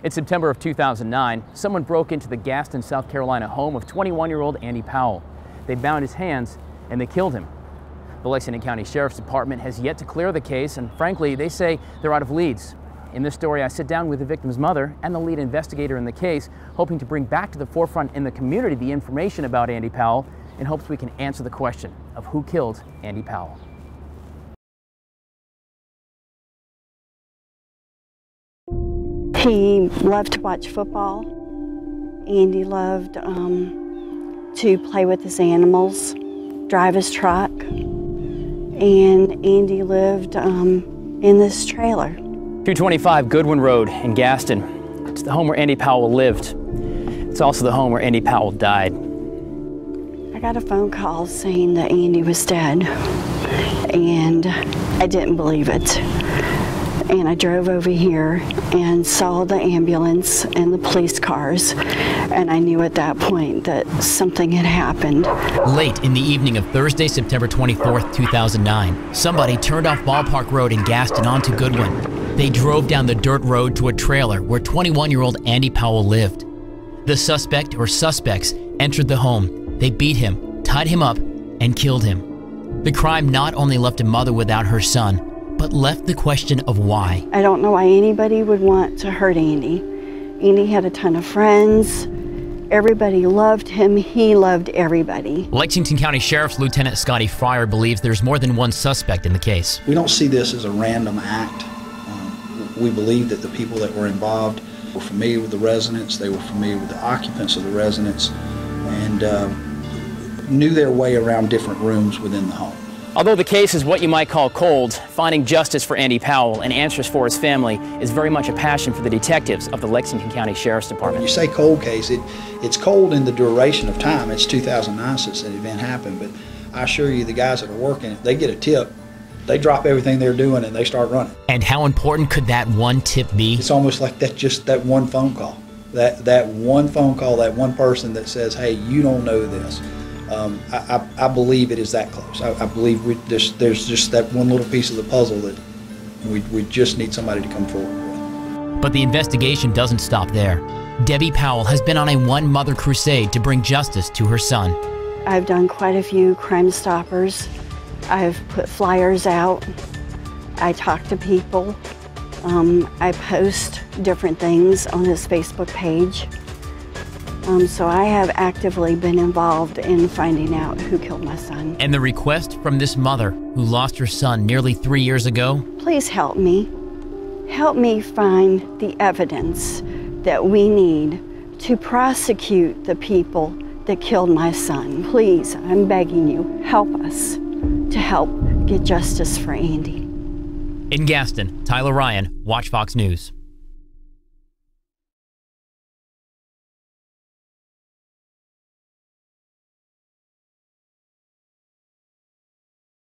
In September of 2009, someone broke into the Gaston, South Carolina home of 21-year-old Andy Powell. They bound his hands and they killed him. The Lexington County Sheriff's Department has yet to clear the case, and frankly, they say they're out of leads. In this story, I sit down with the victim's mother and the lead investigator in the case, hoping to bring back to the forefront in the community the information about Andy Powell in hopes we can answer the question of who killed Andy Powell. He loved to watch football. Andy loved to play with his animals, drive his truck, and Andy lived in this trailer. 225 Goodwin Road in Gaston. It's the home where Andy Powell lived. It's also the home where Andy Powell died. I got a phone call saying that Andy was dead, and I didn't believe it. And I drove over here and saw the ambulance and the police cars, and I knew at that point that something had happened. Late in the evening of Thursday, September 24th, 2009, somebody turned off Ballpark Road in Gaston onto Goodwin. They drove down the dirt road to a trailer where 21-year-old Andy Powell lived. The suspect or suspects entered the home. They beat him, tied him up, and killed him. The crime not only left a mother without her son, but left the question of why. I don't know why anybody would want to hurt Andy. Andy had a ton of friends. Everybody loved him. He loved everybody. Lexington County Sheriff's Lieutenant Scotty Fryer believes there's more than one suspect in the case. We don't see this as a random act. We believe that the people that were involved were familiar with the residents, they were familiar with the occupants of the residents, and knew their way around different rooms within the home. Although the case is what you might call cold, finding justice for Andy Powell and answers for his family is very much a passion for the detectives of the Lexington County Sheriff's Department. You say cold case, it's cold in the duration of time. It's 2009 since the event happened, but I assure you the guys that are working, they get a tip, they drop everything they're doing and they start running. And how important could that one tip be? It's almost like that one phone call. That one phone call, that one person that says, hey, you don't know this. I believe it is that close. I believe there's just that one little piece of the puzzle that we just need somebody to come forward with. But the investigation doesn't stop there. Debbie Powell has been on a one-mother crusade to bring justice to her son. I've done quite a few Crime Stoppers. I've put flyers out. I talk to people. I post different things on his Facebook page. So I have actively been involved in finding out who killed my son. And the request from this mother who lost her son nearly 3 years ago? Please help me. Help me find the evidence that we need to prosecute the people that killed my son. Please, I'm begging you, help us to help get justice for Andy. In Gaston, Tyler Ryan, Watch Fox News.